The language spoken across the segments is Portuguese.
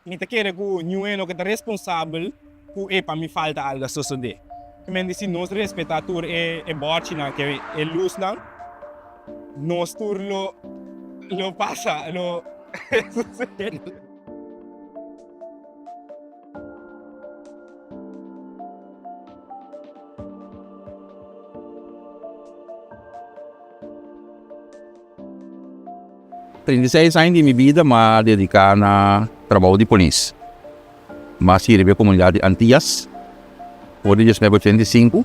me te quer que o nueno que é responsável por para me falta algo suceder. Men se nós respeitar é bote na que é luz não, nós tur lo passa, lo sucede. Trinta anos de minha vida me dedicar na trabalho de polícia. Mas sirve a comunidade Antillas. Por isso, me 85.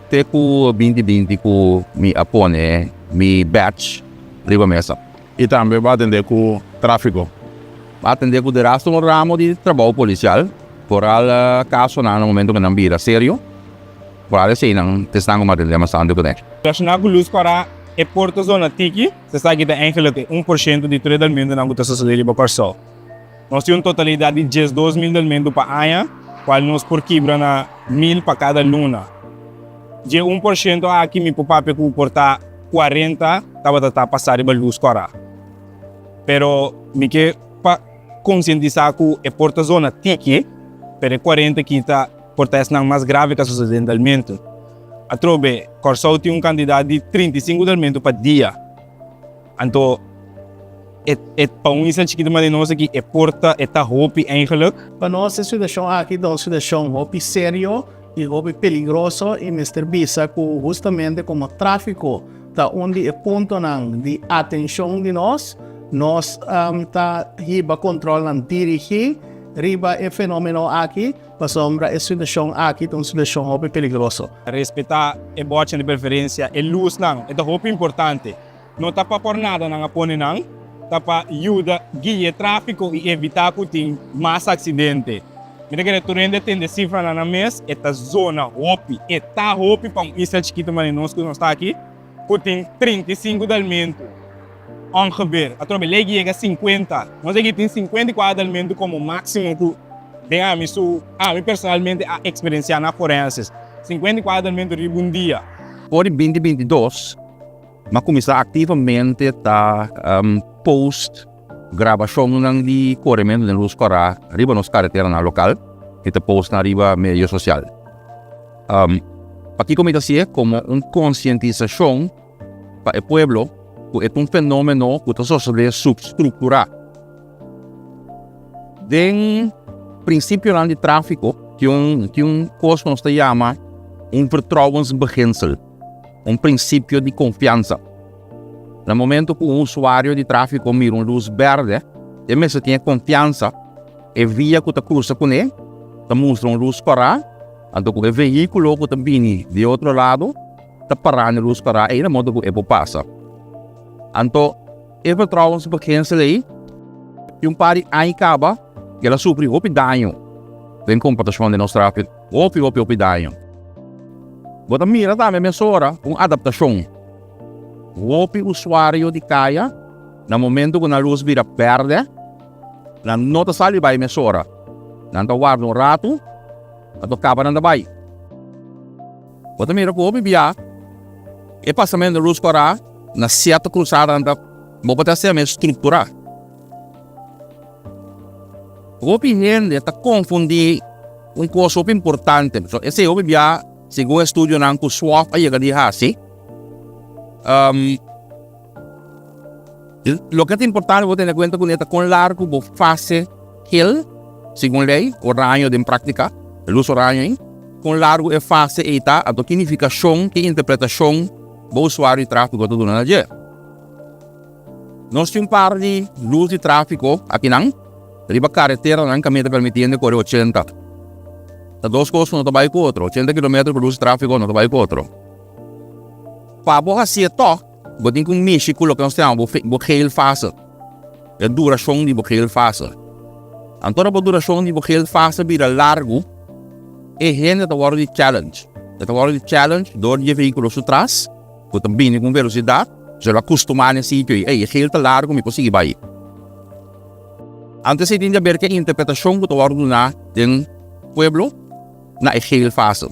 Até que 2020 que me apone, me batch, riba mesa. E também vai atender com o tráfico. Atender com o resto do ramo de trabalho policial. Por al caso, no momento que não vira sério. Por al assim, não testando uma dilema sando com ele. National Luz para é porta zona tiki, você sabe que eigenlijk 1% de todo o mundo não está sucedendo para Corsol. Nós temos uma totalidade de 12 mil del mundo para aia, qual nós por quebra na 1.000 para cada luna. De 1% aqui me papai que portar 40 estava passar para luz cora. Pero me que para conscientizar que é porta zona tiki, pero 40 que está portar essa mais grave que sucedendo no mundo. A trobe, Corsol tem candidato de 35 del mundo para dia. Então, para isso chiquito mas nós aqui é porta é tá hope eigenlijk. Para nós é situação aqui, é uma situação hope sério e hope perigoso e Mr. Bisa que justamente como tráfico tá onde é ponto de atenção de nós tá riba control não dirigir riba é fenômeno aqui, para sombra é situação aqui, então situação hope perigoso. Respeitar é bote de preferência, é luz não, é hope importante. Não tá para por nada não apone não, tá para ajuda guiar tráfico e evitar que tenha mais acidente. Mira que tu rende tem de cifra na mês, esta zona hope, hope para isso chiquito mas nós que nós está aqui, que tem 35 del mundo. Ongeveer. A trobe legi chega 50. Nós aqui tem 54 del como máximo que digamos, a mim personalmente a experiência na forenses. 54 del riba um dia. Por 2022, mas começar ativamente a post gravação de corrimento de luz cora riba nos carretera na local e te post na riba meio social. Aqui começa a ser como uma conscientização para o pueblo que é fenômeno que está sucedendo subestruturar. Den princípio de tráfico, que coisa nós chama vertrouwensbeginsel, princípio de confiança. No momento que usuário de tráfico mira luz verde, ele tem confiança e via que está cruza com ele, está mostrando luz cora, então o veículo que está vindo de outro lado, está parando luz cora e no modo que ele passa. Então, é vertrouwensbeginsel aí, e pari aí acaba, que ela sofre dano. Tem computação de nosso tráfico, houve dano. Bota mira também mesura adaptação. Houve usuário de caia, no momento que a luz vira verde, na nota sali vai mesura. Nanto guarda rato, ato acaba nanda vai. Bota mira que houve via, e passamento de luz para na certa cruzada anda pode ser mais estruturar. O gente está confundir coisa importante. Esse é o que segundo o estudo não com swap aí que diz assim. O que é importante você ter conta com esta com largo bo fase hill, segundo lei, o ranho de prática, o uso ranho com largo é fase eta a significação e interpretação do usuário de tráfego tudo na dia. Nós temos par de luz de tráfego aqui não, riba carretera não caminho permitindo correr 80. Tá duas coisas não trabalha com outro, 80 km por luz de tráfego não trabalha com outro. Para boa assim to, botem com México que nós temos boqueil fácil. É duração de boqueil fácil. Então a duração de boqueil fácil vira largo, e gente tá hora de challenge. Tá hora de challenge, dor de veículos atrás. Que também com velocidade, já acostumar nesse sítio e ele está largo, me consigo ir. Antes de tinha ver que a interpretação que tu ordena do pueblo na ele fácil.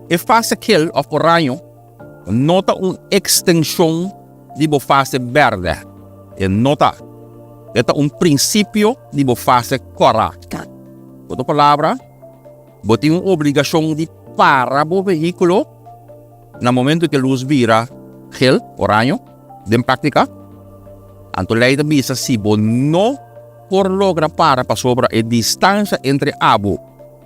E fase aquele of ranho nota uma extensão de fase verde. E nota Esta é um princípio de você fazer correto. Outra palavra, você tem uma obrigação de parar o veículo no momento que a luz vira gel, oranho, de prática. Então, lei da visa, se você não por logra para sobre a distância entre abo,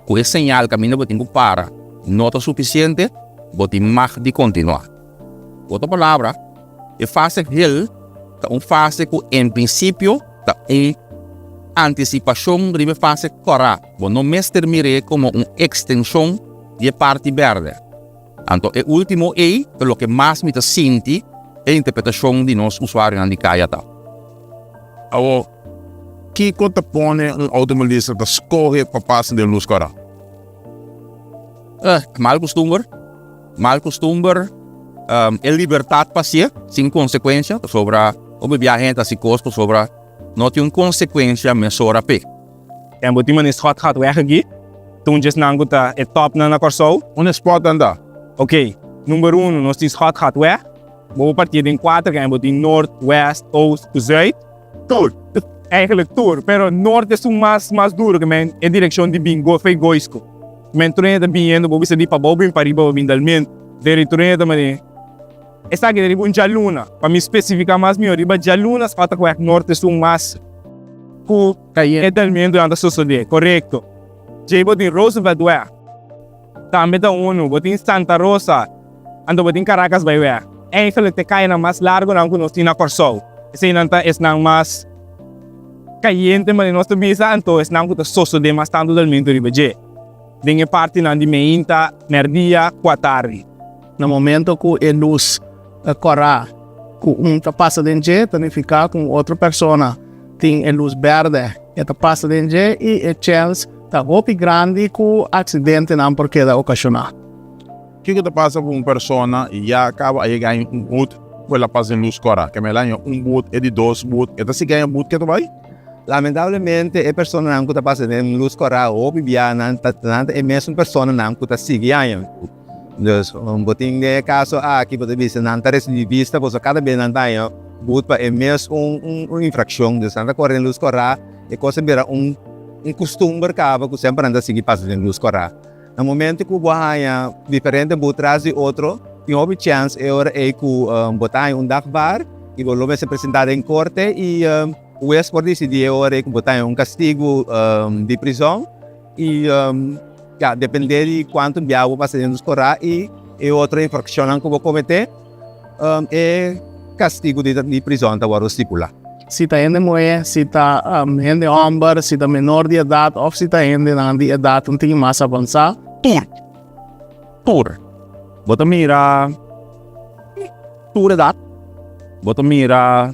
com esse sinal que a minha tem que parar, não é suficiente, você mais de continuar. Outra palavra, a fase gel é uma fase que, em princípio, é antecipação de fase correta. Você não me termine como uma extensão de parte verde. Então, o último é o que mais me sente a interpretação de nosso usuário na caia. O que conta põe um automobilista que escorre para passar de luz cara? Mal costume, é liberdade passear, sem consequência, sobre o viagem a si custo, sobre não tem consequência, mas sobre a pé. En wat iemand is gaat weg aqui. Toen just nanguta é top na Corsol. Onde spot anda? Ok, número 1, nós temos gaat weg. Vou partir em 4, que é em Noord, West, Oost, Zuid. Tour. Eigenlijk tour, pero Noord é mais duro, que men é direção de bingo, foi goisco. Men treina também indo, vou ver para Bobin, para riba, vou vindalmente. Deri treina também. Essa aqui é riba um jaluna, para me especificar mais melhor, riba jaluna, se falta que Noord é mais ku é dalmente anda suceder, correto? Já vou em Roosevelt, ué. Também da ONU, vou em Santa Rosa, ando vou em Caracas, vai ué. Eigenlijk te cai na mais largo, não que nós temos na Corsol. Esse não é mais caliente, mas nós também então é não que suceder mais tanto dalmente riba já. Dengue parte na de meinta, merdia, quatari. No momento que a luz corre, que passa dentro, significa que outra pessoa tem a luz verde, passa dentro e a chance está muito grande que o acidente não pode ocasionar. O que passa com uma pessoa e já acaba de ganhar boot, ela passa em luz cara? Que me ganha boot, é de 2 boot, então se ganha boot que tu vai? Lamentavelmente, a pessoa não está passando em luz correta ou bibia não é mesmo pessoa não está seguindo. Então, botin de caso aqui pode ver se não está de vista, pois cada vez não está buta é mesmo uma infração, de não correr em luz correta é coisa vira costume acaba que sempre anda seguir passando em luz correta. No momento que o banha diferente por trás de outro, tem uma chance é que botar dagbar e voltar se apresentar em corte e o ex pode decidir agora que botar castigo de prisão e depender de quanto tempo vai ser escorar e outra infração que vou cometer é castigo de prisão da agora estipula. Se está indo mulher, se está indo homem, se está menor de idade ou se está indo de idade um pouquinho mais avançado. Tour. Bota mira idade. Bota mira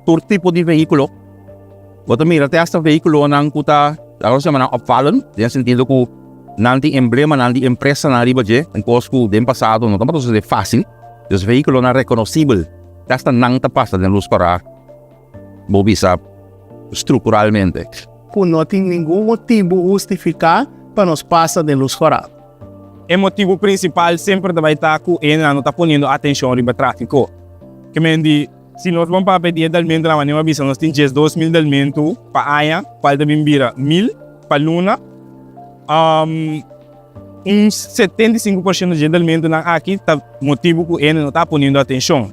tour tipo de veículo. Bota mira até este veículo não custa, agora se chama opvallen, no sentido que não tem emblema, não tem empresa na riba de, em coisa que no passado não estava tudo fácil. Esse veículo não é reconhecível. Esta não está passando em luz para bobisa estruturalmente. Que não tem nenhum motivo justificar para nos passar de luz correta. O motivo principal sempre vai estar que ele não está ponendo atenção no tráfico. Que mendi, se nós vamos para pedir dalmente na maneira bisa, nós temos 2.000 dalmente para aia, para também vira 1.000 para luna. 75% de dalmente aqui está motivo que ele não está ponendo atenção.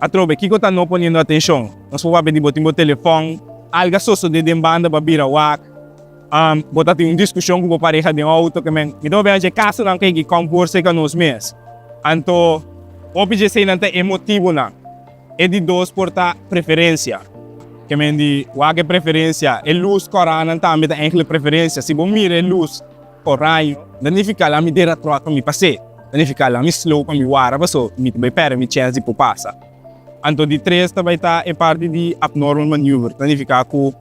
A trobe, que está não ponendo atenção? Nós vamos pedir botar telefone, algo só de banda para virar wak. Botar uma discussão com a pareja de auto, que me dá bem de caso não que conversa com nós mesmos. Então, o PGC não tem motivo não. É de dois porta preferência. Que me diz, wak preferência, é luz corana também tem eigenlijk preferência. Se você mira a luz corraio, danifica lá me dera troca me passe, danifica lá me slow para me wara, passo me vai perder me chance de passa. Então de 3 também está é parte de abnormal maneuver, danifica com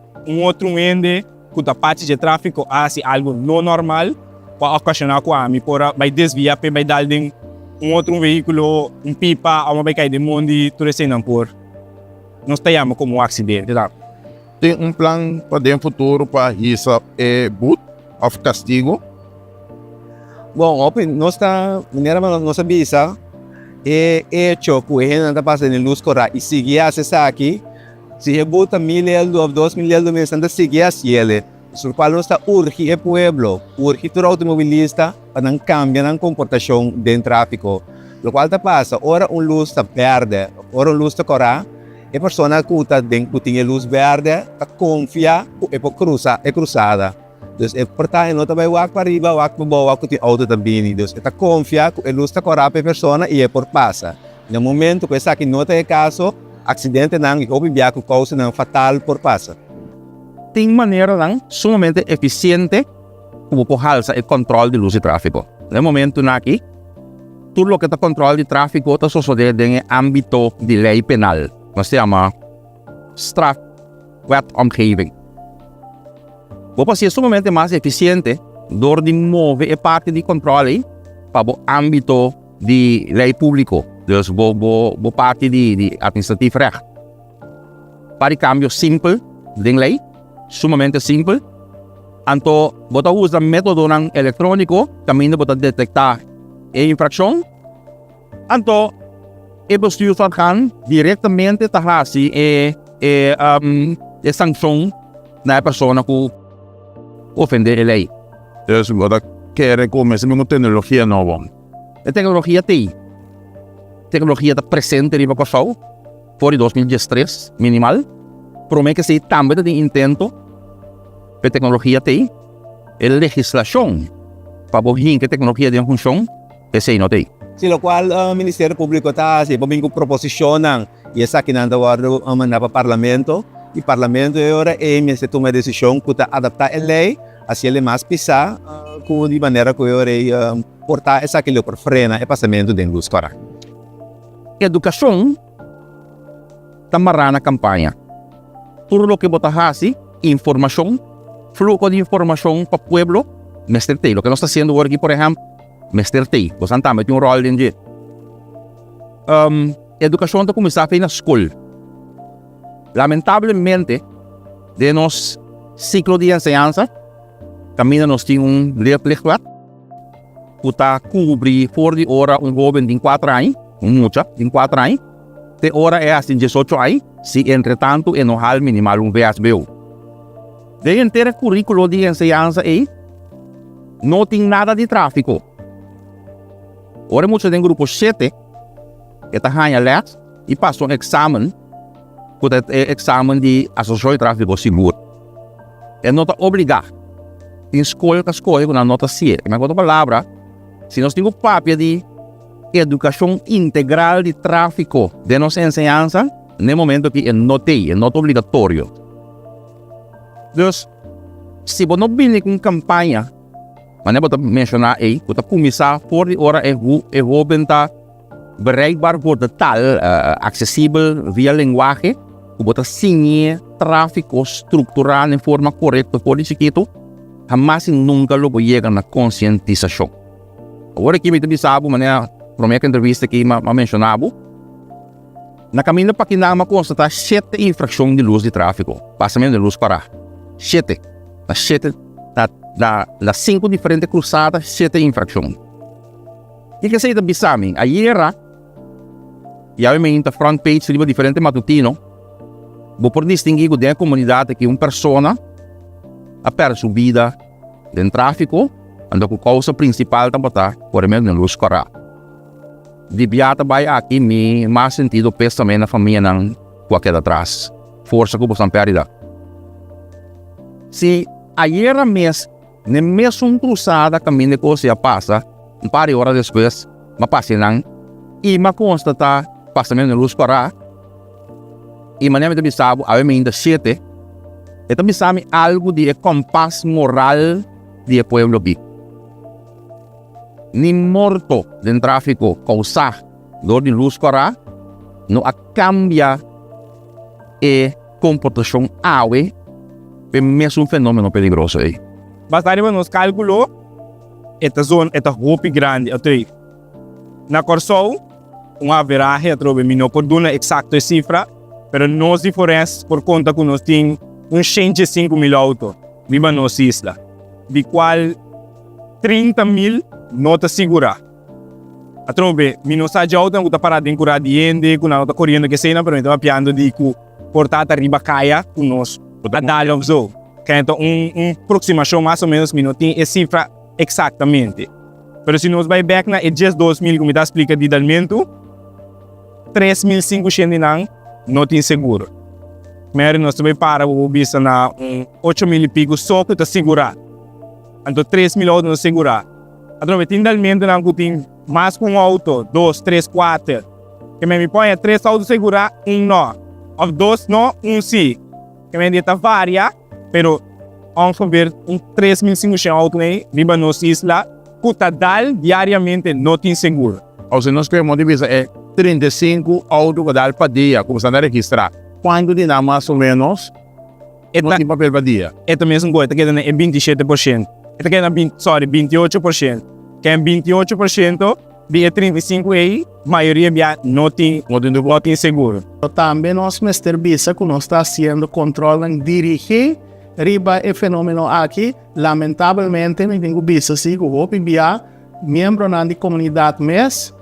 outro ende que a parte de tráfego assim algo não normal, para ocasionar que a me pora vai desviar para vai dar outro veículo, pipa, ou vai cair de mundo, tudo isso não por. Nós temos como um acidente, tá? Tem plano para o futuro para isso boot of castigo? Bom, nossa visa é hecho que ele não está passando em luz correta e seguir essa aqui Se rebuta 1.000 eldo ou 2.000 eldo mês, anda seguir a ciele. Sur qual nós está urge o pueblo, urge todo automobilista para não cambiar a comportação dentro do tráfico. O qual está passa, ora luz está verde, ora luz está corá, e a pessoa que está dentro tem luz verde, está confia e pode cruzar, é cruzada. Dus é portanto, não também vai para arriba, vai para baixo, vai para auto também. Dus está confia que a luz está corá para a pessoa e é por passa. No momento que essa aqui não tem caso, acidente não, ou bebia que causa não fatal por passa. Tem maneira lang sumamente eficiente como pohalsa o controle de luz de tráfico. No momento na aqui, tudo o que está controle de tráfico está sucedendo em âmbito de lei penal. Nós chama strafwettomgeving. Vou ser sumamente mais eficiente door de mover a parte de controle para o âmbito de lei público. Dus vou parte de administrativo recht. Para cambio simples de lei, sumamente simples. Então, você usa método eletrônico, caminho para detectar a infração. Então, o bestuur kan diretamente trazer a sanção na pessoa que ofender a lei. Dus wat querem começar com tecnologia nova. A tecnologia tem. A tecnologia está presente em Bacosau, por 2013, minimal. Promete que se também tem intento. A tecnologia tem. A legislação para que a tecnologia tem função, esse não tem. Si lo qual Ministério Público está se pomingo proposicionam e essa que nanda guardo mandar para parlamento e parlamento agora se toma decisão que está adaptar a lei assim ele mais pisar com de maneira que agora portar essa que ele por frena o passamento de luz correct. Educação também na campanha. Tudo o que você faz, informação, fluxo de informação para o pueblo, Mr. T. O que nós estamos fazendo aqui, por exemplo, Mr. T. Você também tem rol em educação está começando na escola. Lamentavelmente, de nosso ciclo de enseñanza, também nós temos leerplicht que está cobrir por de hora jovem de 4 anos, mucha, de 4 anos, de hora é assim 18 anos, se entretanto é no hal minimal VSBU. De inteiro currículo de enseñanza aí, não tem nada de tráfico. Ora, muitos tem grupo 7, que está ganhando let e passou um exame, que é exame de associação de tráfico seguro. É nota obrigada. Tem escolha que escolhe com a nota 7. Mas, com outra palavra, se nós temos papel de educação integral de tráfico de nossa enseñanza, no momento que é nota obrigatório. Então, se você não vem com campanha, mas eu vou mencionar aí, que está começar por hora é jovem está bereikbaar voor de taal, acessível via linguagem, que você signer tráfico estrutural em forma correta por isso que jamás e nunca lo chega na conscientização. Agora aqui me sabe, maneira, para minha entrevista que eu mencionava, na caminho para que não constatar 7 infrações de luz de tráfico, passamento de luz para 7, das 5 diferentes cruzadas, 7 infrações. E que sei também sabe, ayer, e aí me na front page de diferente matutino, vou por distinguir que a comunidade que uma pessoa a perder sua vida dentro do tráfico, anda com a causa principal também tá, por exemplo, na luz corá. De biata vai aqui me mais sentido peso também na família não qualquer atrás, força que você perde. Se ayer mesmo, na mesma cruzada caminho que você passa, um par de horas depois, mas passe não, e me constatar passamento de luz corá, e maneira também sabe, a mim ainda 7, e também sabe algo de compasso moral do povo aqui. Ni morto do tráfico causar dor de luz corá, não cambia a comportação ave, é mesmo um fenômeno perigoso aí. Bastaria nos calculou, esta zona, esta roupa grande, atrás. Na Corsol, uma veragem, atrás, não por dar exata cifra, mas nós diferenças por conta que nós temos 105.000 autos, viva nossa isla, de qual 30.000 não está segura. Atrás, não está de auto, não está parado em curar de gente, não está correndo que seja, mas não está piando de que portada arriba caia conosco. A dar of zo. Então, aproximação mais ou menos, não tem a cifra exatamente. Mas se nós vai back na é 2.000, como está explicado de dalmento, 3.500 não tem seguro. Mas nós também para o vista na 8.000 e pico só que está segurado. Então 3.000 não segurar. Então tem dalmento não que tem mais com um auto, 2, 3, 4. Que me põe 3 autos segurar, não. Ou 2 não, sim. Que me diz varia, pero vamos ver 3.500 autos aí, viva nos isla, que dal diariamente não tem seguro. Ou seja, nós queremos divisar 35 autos que dá para dia, como está a registrar. Quando de dá mais ou menos, não tem papel para dia. É a mesma coisa, que é 27%. É 28%. Que é 28%, de 35 aí, a maioria não tem seguro. Também nós, Mr. Bisa, que nós está fazendo controle e dirigir riba o fenômeno aqui, lamentavelmente, não tenho Bisa, se o PBA, membro da comunidade MES,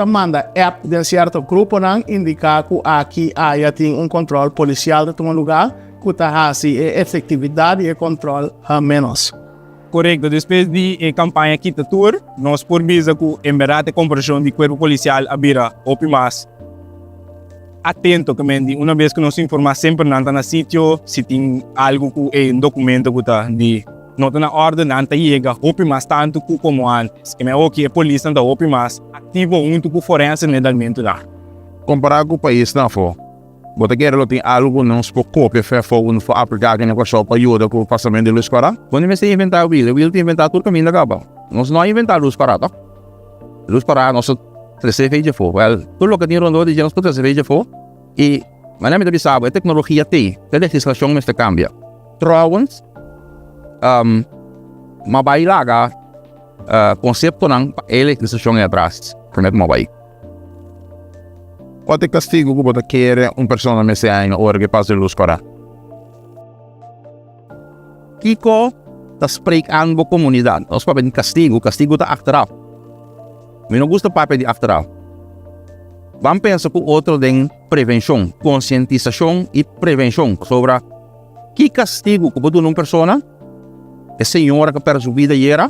manda app de certo grupo não indicar que aqui há tem controle policial de um lugar que está assim efetividade e controle menos. Correto, depois de campanha Quita Tour, nós por visa que em verdade a comparação de corpo policial abira mais atento também, uma vez que nós informamos sempre na sítio se tem algo que é um documento que está de não está na ordem, não está chega, mais tanto como antes. Que é o que a polícia não está mais ativo muito com forense legalmente lá. Comparado com o país, não foi. Você quer que tem algo que não se preocupe, não for aplicar que negócio para ajuda com o passamento de luz escolar? Quando você inventar o Will tem inventado tudo caminho da capa. Nós não inventamos luz escolar, tá? Luz escolar, nós três vezes for. Tudo o que tem rondou de gente, nós três vezes for. E, mas não me sabe, a tecnologia tem, a legislação não se cambia. Trouwens, mabailaga concepto ng elektrisasyon atrás. Permit mo ba? Qual é o castigo que você quer pessoa na mesa na hora que passa a luz escolar? Kiko, ta spreek aan bo comunidad. Os papel castigo ta achteraf. Me não gusta papel de achteraf. Vamos pensar com outro de prevenção, conscientização e prevenção sobre que castigo que pode uma pessoa a senhora que perde sua vida e era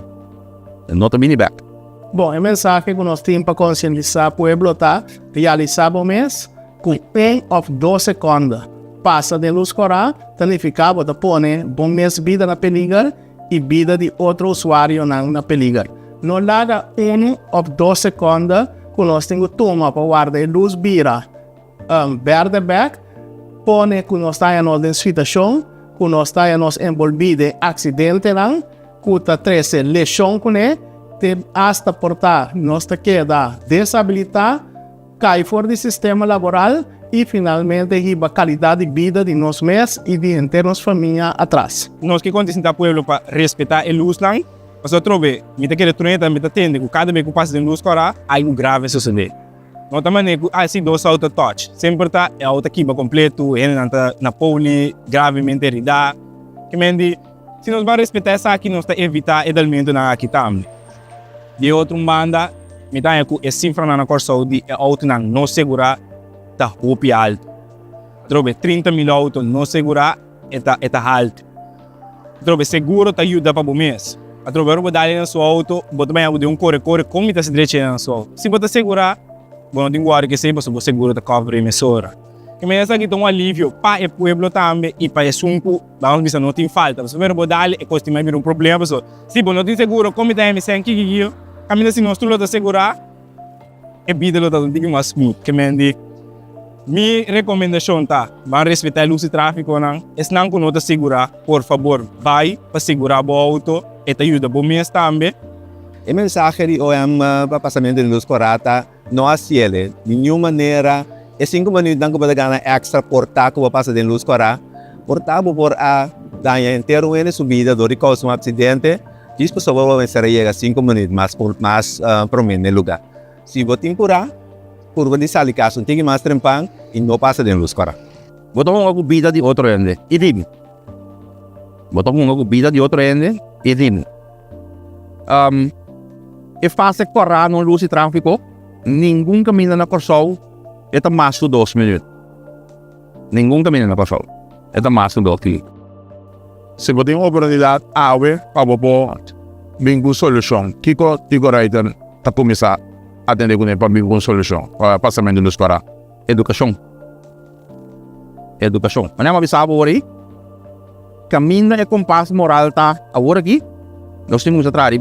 não também back. Bom, a mensagem que nós temos para conscientizar o povo está realizado o mês com em of 12 segundos. Passa de luz escolar, significa que põe bom mês vida na peligro e vida de outro usuário na peligro. Não larga 1 of 12 segundos que nós temos que tomar para guardar a luz vira verde back, põe que nós estamos em situação, que nós estamos envolvidos em acidente, que está treze lesão com ele, hasta portar nós queda desabilitar, cai fora do sistema laboral e finalmente riba qualidade de vida de nós mesmos e de internos família atrás. Nós que acontecemos no povo para respeitar a luz lá, mas eu trouxe, me tá querendo treinar, me tá tendo que cada vez que passa de luz escolar, algo grave sucede. Não também assim dois auto touch, sempre tá a auto aqui completo, ele na poli gravemente herida. Que mendi, se nós vamos respeitar essa aqui, nós tá evitar edalmento na aqui também. De outro banda, me dá que a cifra na corso de auto não segurar tá rupi alto. Trobe 30.000 autos não segurar é alto. Trobe seguro tá ajuda para o mês. A trobe rouba dali na sua auto, bota bem de corre como está se direito na sua auto. Se você segurar, bom tem guarda que sempre você seguro tá cobre emissora. Que me essa aqui tem alívio para o povo também e para o sunco, vamos dizer não tem falta. Você vai roubar dali e custa mais um problema. Se você não tem seguro, como está emissão que caminha se nós tudo segurar, e vida lo tá um pouco mais smooth. Que me diz, minha recomendação tá, vamos respeitar a luz de tráfego não, se não conota segurar, por favor, vai para segurar o auto, e te ajuda bom mês também. A mensagem de o passamento de luz corata não é ciele, de nenhuma maneira, é 5 minutos que você ganha extra portar que você passa de luz corata, portar por a ganha inteiro em subida, do causa um acidente, diz que só vai ser 5 minutos mais prometo no lugar. Se você tem curva de salicação, tem que mais trempang e não passa de luz corata. Botou uma vida de outro ende, e dim. Botou uma vida de outro ende, e dim. E faz correr no luz de tráfego, nenhum caminho na corso é mais de 2 minutos. Nenhum caminho na passou. É da massa do aqui. Se você tem oportunidade, awe, para você vir solução. Kiko, Tigo Writer, tá começar a atender com ele para vir com solução. Para passamento dos para. Educação. Educação. Mas não é uma aí? Caminho é compasso moral tá agora aqui. Nós temos que tratar,